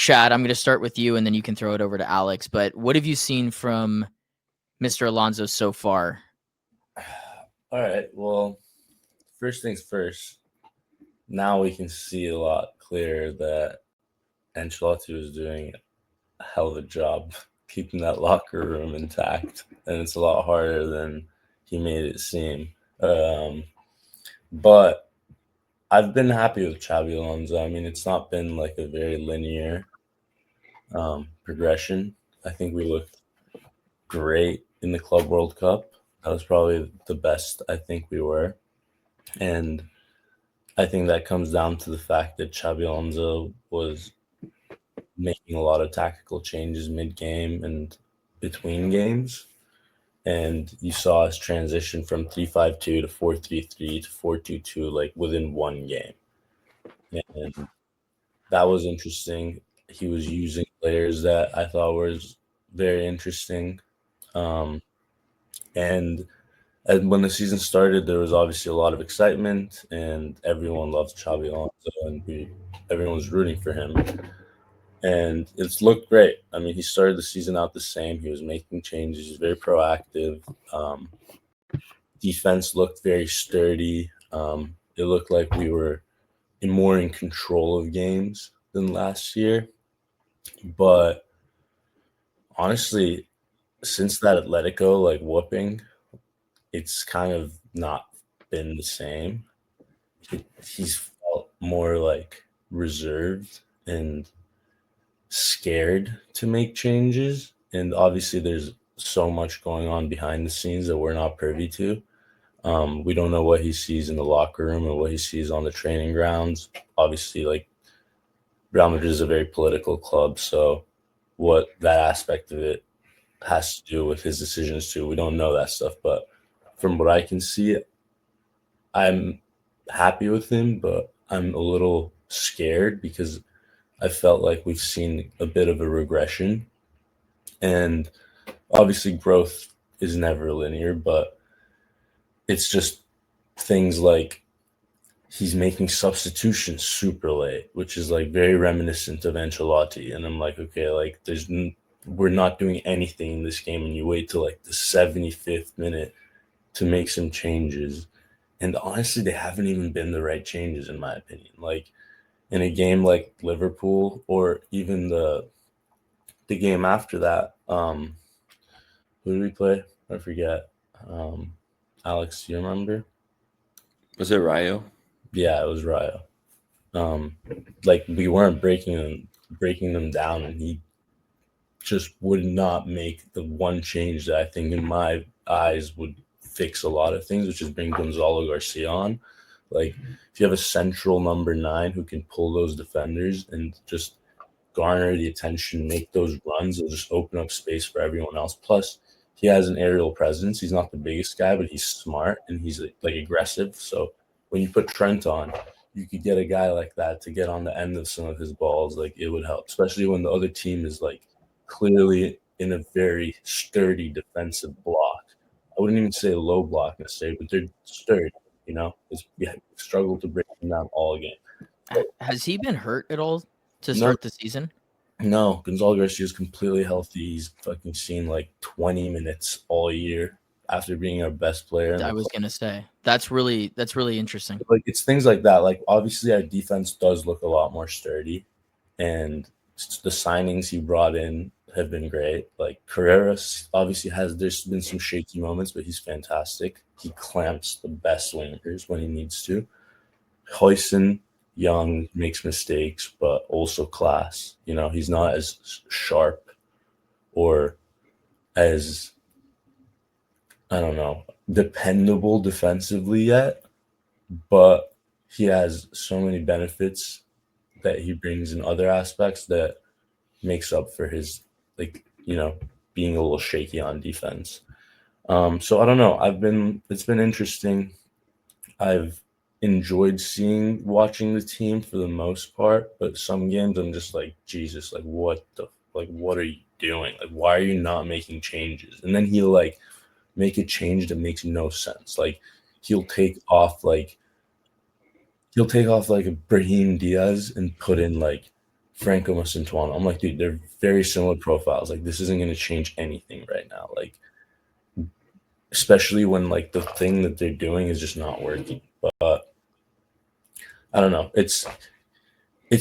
Chad, I'm going to start with you, and then you can throw it over to Alex. But what have you seen from Mr. Alonso so far? All right. Well, first things first. Now we can see a lot clearer that Ancelotti was doing a hell of a job keeping that locker room intact, and it's a lot harder than he made it seem. But I've been happy with Xabi Alonso. I mean, it's not been like a very linear progression. I think we looked great in the Club World Cup. That was probably the best I think we were. And I think that comes down to the fact that Xabi Alonso was making a lot of tactical changes mid-game and between games. And you saw us transition from 3-5-2 to 4-3-3 to 4-2-2 like within one game. And that was interesting. He was using players that I thought was very interesting. And when the season started, there was obviously a lot of excitement, and everyone loves Xabi Alonso, and everyone was rooting for him. And it's looked great. I mean, he started the season out the same. He was making changes. He was very proactive. Defense looked very sturdy. It looked like we were more in control of games than last year. But honestly, since that Atletico whooping, it's kind of not been the same. He's felt more like reserved and scared to make changes. And obviously there's so much going on behind the scenes that we're not privy to. We don't know what he sees in the locker room or what he sees on the training grounds. Obviously, Real Madrid is a very political club, so what that aspect of it has to do with his decisions too, we don't know that stuff. But from what I can see, I'm happy with him, but I'm a little scared because I felt like we've seen a bit of a regression. And obviously growth is never linear, but it's just things like he's making substitutions super late, which is very reminiscent of Ancelotti. And I'm like, okay, we're not doing anything in this game, and you wait till the 75th minute to make some changes. And honestly, they haven't even been the right changes, in my opinion. In a game like Liverpool, or even the game after that, who did we play? I forget. Alex, do you remember? Was it Rayo? Yeah, it was Rayo. We weren't breaking them down, and he just would not make the one change that I think in my eyes would fix a lot of things, which is bring Gonzalo Garcia on. If you have a central number 9 who can pull those defenders and just garner the attention, make those runs, it'll just open up space for everyone else. Plus, he has an aerial presence. He's not the biggest guy, but he's smart and he's aggressive. So when you put Trent on, you could get a guy like that to get on the end of some of his balls. It would help, especially when the other team is clearly in a very sturdy defensive block. I wouldn't even say low block necessarily, but they're sturdy. We struggled to break them down all game. Has he been hurt at all to start the season? No, Gonzalo Garcia is completely healthy. He's fucking seen 20 minutes all year after being our best player. I was gonna say that's really interesting. It's things like that. Obviously our defense does look a lot more sturdy, and the signings he brought in have been great. Carrera obviously there's been some shaky moments, but he's fantastic. He clamps the best wingers when he needs to. Huijsen, young, makes mistakes, but also class. He's not as sharp or as, I don't know, dependable defensively yet, but he has so many benefits that he brings in other aspects that makes up for his being a little shaky on defense. So I don't know. It's been interesting. I've enjoyed watching the team for the most part, but some games I'm just Jesus, what are you doing? Why are you not making changes? And then he'll make a change that makes no sense. He'll take off a Brahim Diaz and put in Franco Masintuano. I'm like, dude, they're very similar profiles. Like, this isn't going to change anything right now. Like, especially when like the thing that they're doing is just not working. But I don't know. It's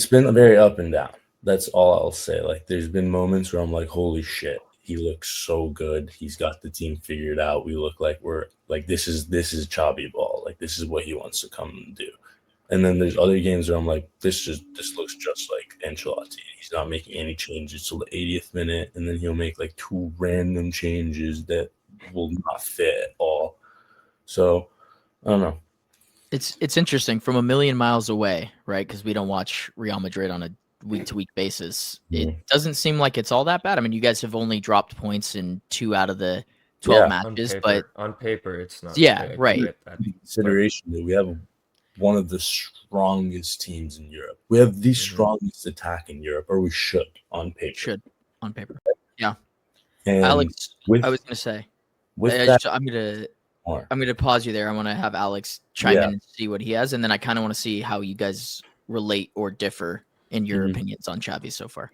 been very up and down. That's all I'll say. Like, there's been moments where I'm like, holy shit, he looks so good. He's got the team figured out. We look like we're like this is Xabi ball. Like, this is what he wants to come and do. And then there's other games where I'm like, this looks just like Ancelotti. He's not making any changes till the 80th minute, and then he'll make like 2 random changes that will not fit at all. So I don't know. It's interesting from a million miles away, right? Because we don't watch Real Madrid on a week-to-week basis. Mhm. It doesn't seem like it's all that bad. I mean, you guys have only dropped points in 2 out of the 12 Yeah. matches, but On paper, it's not. Yeah, big, right. get that. Consideration that we have one of the strongest teams in Europe. We have the strongest attack in Europe, or we should on paper. should on paper. And Alex, with I was gonna say, with I that, just- more. I'm gonna pause you there. I want to have Alex chime Yeah. in and see what he has, and then I kind of want to see how you guys relate or differ in your Mhm. opinions on Xavi so far.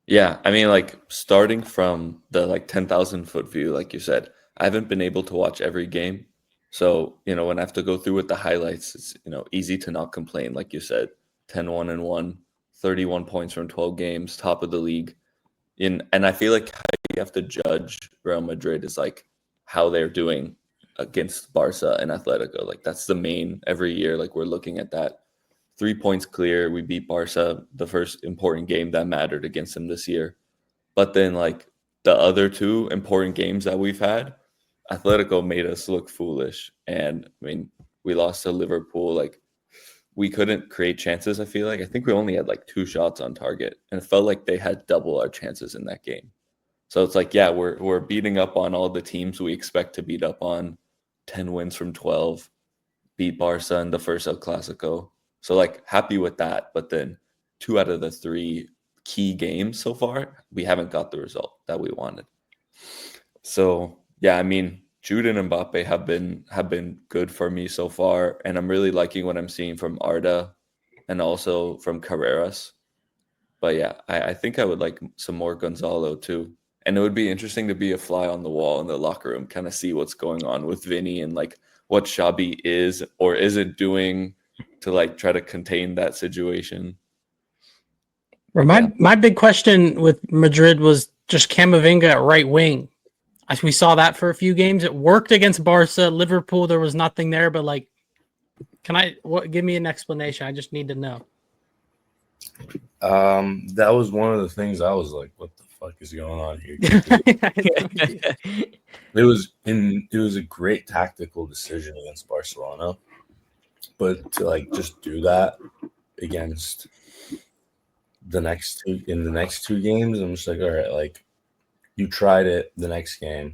Yeah, I mean, like starting from the like 10,000-foot view, like you said, I haven't been able to watch every game. So, when I have to go through with the highlights, it's, easy to not complain. Like you said, 10-1-1, 31 points from 12 games, top of the league. And I feel like how you have to judge Real Madrid is like how they're doing against Barca and Atletico. Like that's the main every year. Like we're looking at that. 3 points clear. We beat Barca, the first important game that mattered against them this year. But then like the other 2 important games that we've had, Atletico made us look foolish. And I mean, we lost to Liverpool. Like we couldn't create chances, I feel like. I think we only had like 2 shots on target. And it felt like they had double our chances in that game. So it's like, yeah, we're beating up on all the teams we expect to beat up on. 10 wins from 12, beat Barca in the first El Clasico. So like happy with that. But then 2 out of the 3 key games so far, we haven't got the result that we wanted. So yeah, I mean, Jude and Mbappe have been good for me so far, and I'm really liking what I'm seeing from Arda and also from Carreras. But yeah, I think I would like some more Gonzalo too. And it would be interesting to be a fly on the wall in the locker room, kind of see what's going on with Vinny and like what Xabi is or isn't doing to like try to contain that situation. Well, my big question with Madrid was just Camavinga at right wing. We saw that for a few games. It worked against Barca, Liverpool. There was nothing there, but like, give me an explanation? I just need to know. That was one of the things I was like, what the fuck is going on here? It was a great tactical decision against Barcelona, but to like just do that against the next 2 games, I'm just like, all right, like you tried it the next game,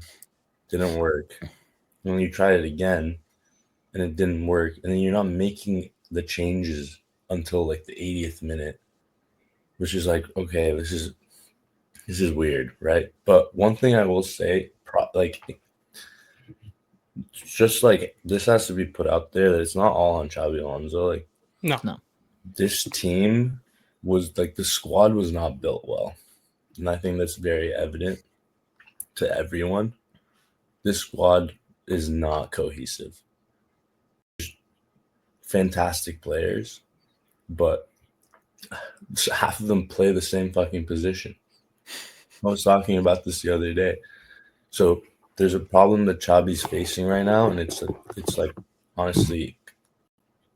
didn't work. And then you tried it again and it didn't work, and then you're not making the changes until like the 80th minute, which is like, okay, this is weird, right? But one thing I will say, just like this has to be put out there that it's not all on Xabi Alonso. Like, No. this team was like the squad was not built well, and I think that's very evident to everyone. This squad is not cohesive. Fantastic players, but half of them play the same fucking position. I was talking about this the other day. So there's a problem that Xabi's facing right now, and it's like honestly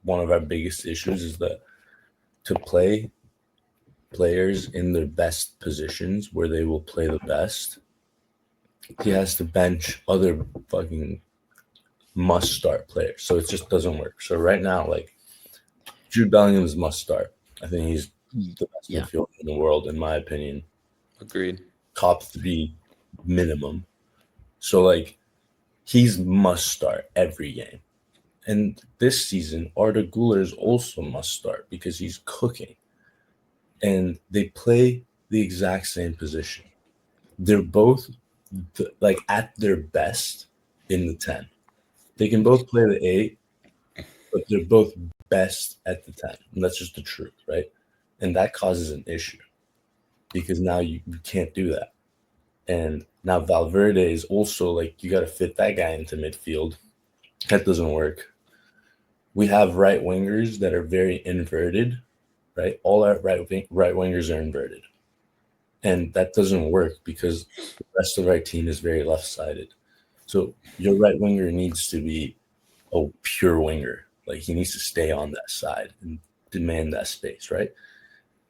one of our biggest issues is that to play players in their best positions where they will play the best, he has to bench other fucking must start players. So it just doesn't work. So right now, like Jude Bellingham is must start. I think he's the best midfielder in the world, in my opinion. Agreed. Top 3 minimum. So like he's must start every game. And this season, Arda Güler is also must start because he's cooking. And they play the exact same position. They're both like at their best in the 10. They can both play the 8, but they're both best at the 10. And that's just the truth, right? And that causes an issue because now you can't do that. And now Valverde is also like, you got to fit that guy into midfield. That doesn't work. We have right wingers that are very inverted, right? All our right wingers are inverted. And that doesn't work because the rest of our team is very left-sided. So your right winger needs to be a pure winger. Like he needs to stay on that side and demand that space, right?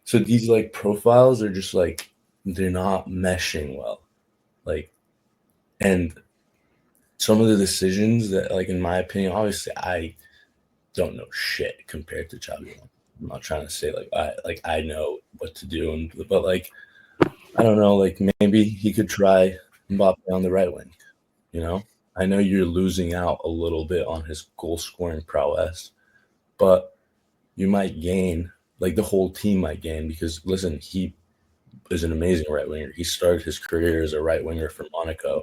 So these like profiles are just like, they're not meshing well. Like, and some of the decisions that, like, in my opinion, obviously I don't know shit compared to Xabi. I'm not trying to say like I know what to do, but like I don't know, like maybe he could try Mbappe on the right wing. You know, I know you're losing out a little bit on his goal scoring prowess, but you might gain, like the whole team might gain, because listen, he is an amazing right winger. He started his career as a right winger for Monaco.